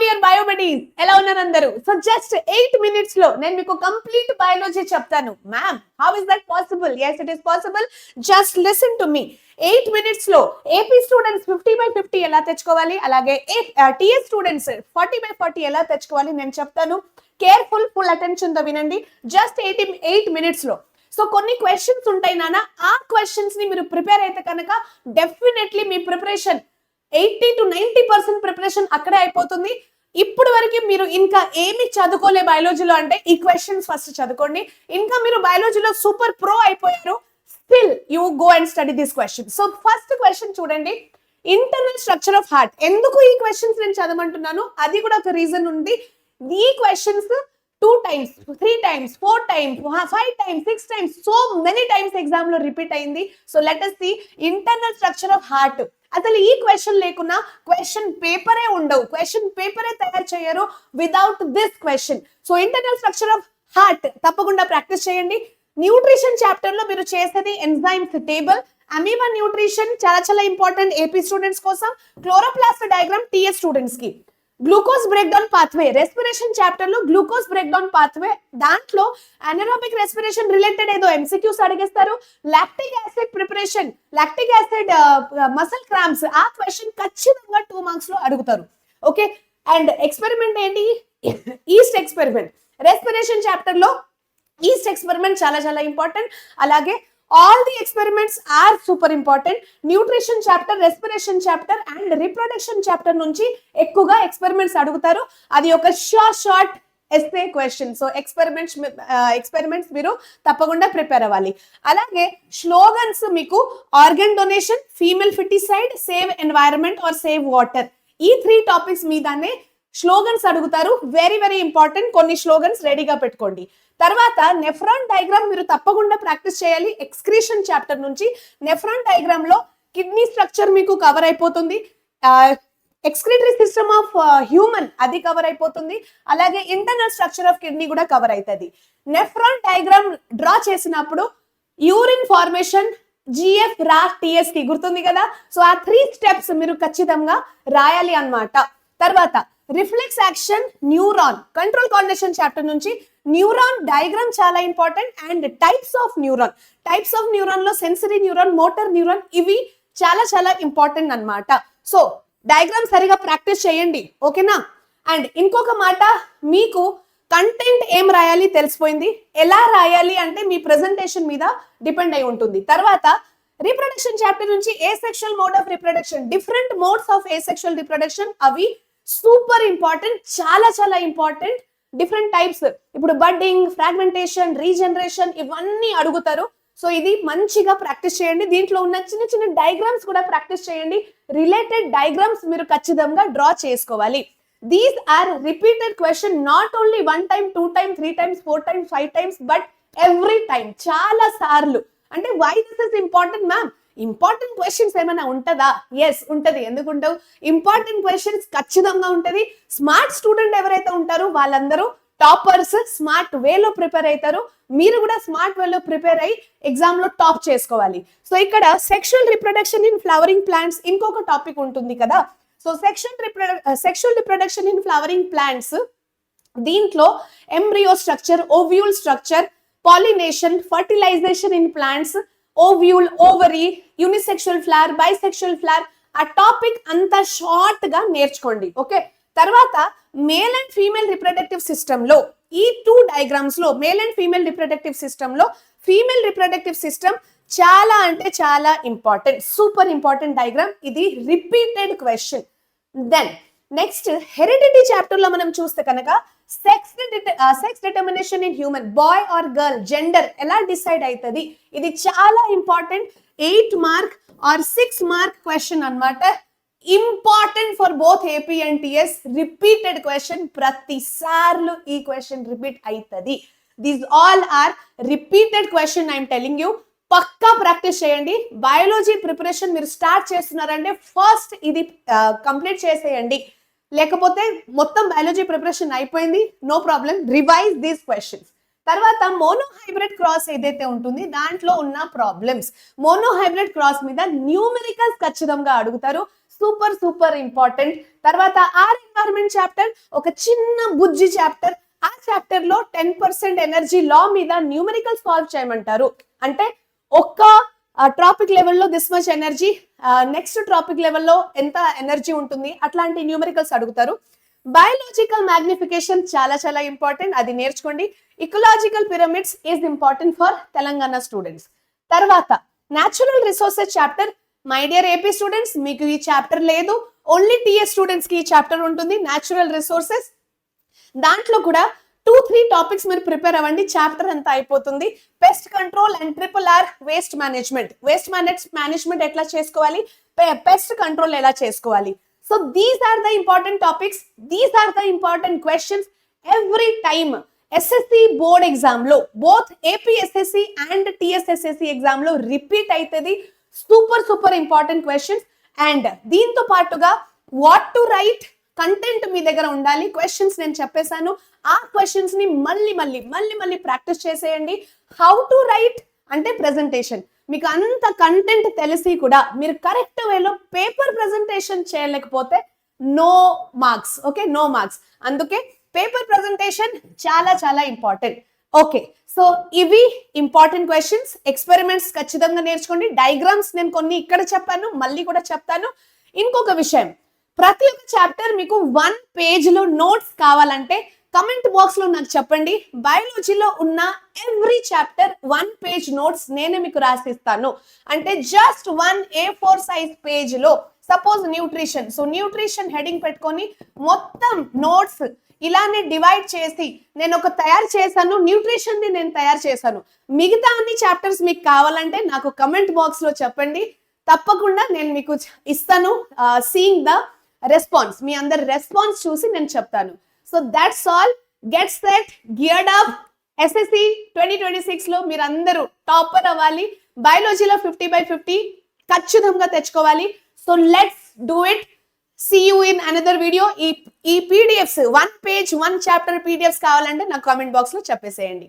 Dear బయోబడీస్, ఎలా ఉన్నారు అందరూ? సో జస్ట్ 8 minutes లో నేను మీకు కంప్లీట్ బయాలజీ చెప్తాను. Ma'am, how is that possible? yes it is possible. just listen to me. 8 minutes లో ఏపీ స్టూడెంట్స్ 50/50 ఎలా తెచ్చుకోవాలి, అలాగే టీఎస్ స్టూడెంట్స్ 40/40 ఎలా తెచ్చుకోవాలి నేను చెప్తాను. కేర్ఫుల్, ఫుల్ అటెన్షన్ తో వినండి. జస్ట్ 8 minutes లో. సో కొన్ని క్వశ్చన్స్ ఉంటాయి నాన్న, ఆ క్వశ్చన్స్ ని మీరు ప్రిపేర్ అయితే కనుక definitely me preparation 80 to 90% preparation అక్కడే అయిపోతుంది. ఇప్పుడు వరకు మీరు ఇంకా ఏమి చదువుకోలే బయాలజీలో అంటే ఈ క్వశ్చన్స్ ఫస్ట్ చదువుకోండి. ఇంకా మీరు బయాలజీలో సూపర్ ప్రో అయిపోయారు, still you go and study this question. So first question చూడండి, ఇంటర్నల్ స్ట్రక్చర్ ఆఫ్ హార్ట్. ఎందుకు ఈ క్వశ్చన్స్ నేను చదవమంటున్నాను, అది కూడా ఒక రీజన్ ఉంది. ఈ questions 2 times, 3 times, 4 times, 5 times, 6 times, so many times exam లో రిపీట్ అయింది. So let us see internal structure of heart. అసలు ఈ క్వశ్చన్ లేకున్నా క్వశ్చన్ పేపరే ఉండవు, క్వశ్చన్ పేపరే తయారు చేయరు without this question. So internal structure of heart తప్పకుండా ప్రాక్టీస్ చేయండి. న్యూట్రిషన్ చాప్టర్ లో మీరు చేసేది ఎంజైమ్స్ టేబుల్, అమీబా న్యూట్రిషన్ చాలా చాలా ఇంపార్టెంట్ ఏపీ స్టూడెంట్స్ కోసం. క్లోరోప్లాస్ట్ డయాగ్రామ్ టీఎస్ స్టూడెంట్స్ కి. Glucose break down pathway, respiration chapter లో గ్లూకోజ్ బ్రేక్ డౌన్ పాత్వే, దాంట్లో అనరోబిక్ రెస్పిరేషన్ రిలేటెడ్ ఏదో ఎంసీక్యూస్ అడిగేస్తారు. Lactic acid preparation, lactic acid muscle cramps, ఆ question ఖచ్చితంగా 2 marks లో అడుగుతారు. ఓకే, అండ్ ఎక్స్పెరిమెంట్ ఏంటి? East experiment. రెస్పిరేషన్ చాప్టర్ లో ఈస్ట్ ఎక్స్పెరిమెంట్ చాలా చాలా ఇంపార్టెంట్. అలాగే all the experiments are super important. Nutrition chapter, respiration chapter and reproduction chapter నుంచి ఎక్కువగా ఎక్స్పెరిమెంట్స్ అడుగుతారు. అది ఒక short essay question. So experiments మీరు తప్పకుండా ప్రిపేర్ అవ్వాలి. అలాగే స్లోగన్స్ మీకు organ donation, female foeticide, save environment or save water, ఈ 3 టాపిక్స్ మీదనే స్లోగన్స్ అడుగుతారు. Very very important. కొన్ని స్లోగన్స్ రెడీగా పెట్టుకోండి. తర్వాత నెఫ్రాన్ డయాగ్రామ్ మీరు తప్పకుండా ప్రాక్టీస్ చేయాలి. ఎక్స్క్రీషన్ చాప్టర్ నుంచి నెఫ్రాన్ డయాగ్రామ్ లో కిడ్నీ స్ట్రక్చర్ మీకు కవర్ అయిపోతుంది, ఎక్స్క్రీటరీ సిస్టమ్ ఆఫ్ హ్యూమన్ అది కవర్ అయిపోతుంది, అలాగే ఇంటర్నల్ స్ట్రక్చర్ ఆఫ్ కిడ్నీ కూడా కవర్ అవుతుంది. నెఫ్రాన్ డయాగ్రామ్ డ్రా చేసినప్పుడు యూరిన్ ఫార్మేషన్, జిఎఫ్, రా, టిఎస్ కి గుర్తుంది కదా. సో ఆ 3 steps మీరు ఖచ్చితంగా రాయాలి అన్నమాట. తర్వాత reflex action, neuron, control coordination chapter నుంచి న్యూరాన్ డయాగ్రామ్ చాలా important. And types of neuron, types of neuron లో సెన్సరీ న్యూరాన్, మోటార్ న్యూరాన్, ఇవి చాలా చాలా ఇంపార్టెంట్ అన్నమాట. సో డయాగ్రామ్ సరిగా ప్రాక్టీస్ చేయండి, ఓకేనా. అండ్ ఇంకొక మాట, మీకు కంటెంట్ ఏం రాయాలి తెలిసిపోయింది, ఎలా రాయాలి అంటే మీ ప్రెజెంటేషన్ మీద డిపెండ్ అయి ఉంటుంది. తర్వాత రిప్రొడక్షన్ చాప్టర్ నుంచి asexual mode of reproduction, different modes of asexual reproduction, అవి సూపర్ ఇంపార్టెంట్, చాలా చాలా ఇంపార్టెంట్. డిఫరెంట్ టైప్స్, ఇప్పుడు బడ్డింగ్, ఫ్రాగ్మెంటేషన్, రీజనరేషన్, ఇవన్నీ అడుగుతారు. సో ఇది మంచిగా ప్రాక్టీస్ చేయండి. దీంట్లో ఉన్న చిన్న చిన్న డయాగ్రామ్స్ కూడా ప్రాక్టీస్ చేయండి. రిలేటెడ్ డయాగ్రామ్స్ మీరు ఖచ్చితంగా డ్రా చేసుకోవాలి. These are repeated question, not only 1 time, 2 times, 3 times, 4 times, 5 times, but every time, చాలా సార్లు. అంటే why this is important ma'am? Important questions ఏమైనా ఉంటుందా? ఎస్ ఉంటది. ఎందుకుంటావు? ఇంపార్టెంట్ క్వశ్చన్స్ ఖచ్చితంగా ఉంటది. స్మార్ట్ స్టూడెంట్ ఎవరైతే ఉంటారో వాళ్ళందరూ టాపర్స్, స్మార్ట్ వేలో ప్రిపేర్ అవుతారు. మీరు కూడా స్మార్ట్ వేలో ప్రిపేర్ అయ్యి ఎగ్జామ్ లో టాప్ చేసుకోవాలి. సో ఇక్కడ sexual reproduction in flowering plants ఇంకొక టాపిక్ ఉంటుంది కదా. So sexual reproduction in flowering plants, దీంట్లో embryo structure, ovule structure, pollination, fertilisation in plants, ovule, ovary, unisexual flower, bisexual flower, ఆ టాపిక్ అంతా షార్ట్ గా నేర్చుకోండి. ఓకే, తర్వాత male and female reproductive system లో ఈ 2 డయాగ్రామ్స్ లో male and female reproductive system లో ఫీమేల్ రిప్రొడక్టివ్ సిస్టమ్ చాలా అంటే చాలా ఇంపార్టెంట్, సూపర్ ఇంపార్టెంట్ డయాగ్రామ్. ఇది repeated question. Then next heredity chapter లో మనం చూస్తే కనుక sex determination in human, boy or girl, gender ఎలా డిసైడ్ అవుతుంది, ఇది చాలా important. 8 mark or 6 mark question అన్నమాట. Important for both AP and TS. Repeated question, ప్రతిసార్లు ఈ క్వశ్చన్ రిపీట్ అవుతుంది. These all are repeated question, I'm telling you. పక్కా practice చేయండి. బయాలజీ ప్రిపరేషన్ మీరు స్టార్ట్ చేస్తున్నారంటే ఫస్ట్ ఇది కంప్లీట్ చేసేయండి, లేకపోతే మొత్తం బయాలజీ ప్రిపరేషన్ అయిపోయింది, no problem. Revise these questions. తర్వాత మోనోహైబ్రిడ్ క్రాస్ ఏదైతే ఉంటుంది దాంట్లో ఉన్న ప్రాబ్లమ్స్, మోనోహైబ్రిడ్ క్రాస్ మీద న్యూమెరికల్స్ ఖచ్చితంగా అడుగుతారు. Super super important. తర్వాత ఆర్ ఎన్వైరన్మెంట్ చాప్టర్ ఒక చిన్న బుజ్జి చాప్టర్. ఆ చాప్టర్ లో 10% ఎనర్జీ లా మీద న్యూమరికల్ సాల్వ్ చేయమంటారు. అంటే ఒక్క ట్రాపిక్ లెవెల్లో this much energy, next trophic లెవెల్లో ఎంత ఎనర్జీ ఉంటుంది, అట్లాంటి న్యూమరికల్స్ అడుగుతారు. బయోలాజికల్ మ్యాగ్నిఫికేషన్ చాలా చాలా ఇంపార్టెంట్, అది నేర్చుకోండి. Ecological pyramids is important for Telangana students. తర్వాత natural resources chapter. My dear AP students, మీకు ఈ చాప్టర్ లేదు, ఓన్లీ టీఎస్ స్టూడెంట్స్ కి ఈ చాప్టర్ ఉంటుంది, న్యాచురల్ రిసోర్సెస్. దాంట్లో కూడా 2-3 టాపిక్స్ మీరు ప్రిపేర్ అవ్వండి, చాప్టర్ అంతా అయిపోతుంది. Pest control and RRR waste management. Waste management ఎట్లా చేసుకోవాలి, పెస్ట్ కంట్రోల్ ఎలా చేసుకోవాలి. So these are the important topics, these are the important questions every time. SSC board exam లో both APSSC and TSSSC exam లో repeat అవుతుంది. Super super important questions. And దీంతో పాటుగా what to write content మీ దగ్గర ఉండాలి. Questions నేను చెప్పేశాను, ఆ క్వశ్చన్స్ ని మళ్ళీ మళ్ళీ మళ్ళీ మళ్ళీ ప్రాక్టీస్ చేసేయండి. హౌ టు రైట్ అంటే ప్రెజెంటేషన్. మీకు అంత కంటెంట్ తెలిసి కూడా మీరు కరెక్ట్ వేలో పేపర్ ప్రెజెంటేషన్ చేయలేకపోతే no marks. Okay, no marks. అందుకే పేపర్ ప్రెజెంటేషన్ చాలా చాలా ఇంపార్టెంట్. ఓకే, సో ఇవి ఇంపార్టెంట్ క్వశ్చన్స్. ఎక్స్పెరిమెంట్స్ ఖచ్చితంగా నేర్చుకోండి. డయాగ్రామ్స్ నేను కొన్ని ఇక్కడ చెప్పాను, మళ్ళీ కూడా చెప్తాను. ఇంకొక విషయం, ప్రతి ఒక్క చాప్టర్ మీకు 1 పేజ్ లో నోట్స్ కావాలంటే కమెంట్ బాక్స్ లో నాకు చెప్పండి. బయాలజీలో ఉన్న ఎవ్రీ చాప్టర్ 1 పేజ్ నోట్స్ నేనే మీకు రాసిస్తాను. అంటే జస్ట్ 1 A4 సైజ్ పేజ్ లో, suppose nutrition, so nutrition heading పెట్టుకొని మొత్తం నోట్స్ ఇలానే డివైడ్ చేసి నేను ఒక తయారు చేశాను, న్యూట్రిషన్ ని నేను తయారు చేశాను. మిగతా అన్ని చాప్టర్స్ మీకు కావాలంటే నాకు కమెంట్ బాక్స్ లో చెప్పండి, తప్పకుండా నేను మీకు ఇస్తాను. సీయింగ్ ద రెస్పాన్స్, మీ అందరి రెస్పాన్స్ చూసి నేను చెప్తాను. So that's all. Get set, geared up. SSC 2026 లో మీరు అందరూ టాపర్ అవ్వాలి. బయాలజీలో 50/50 ఖచ్చితంగా తెచ్చుకోవాలి. So let's do it. See you in another video. ఈ PDFs 1 పేజ్ 1 చాప్టర్ PDFs కావాలంటే నాకు కామెంట్ బాక్స్ లో చెప్పేసేయండి.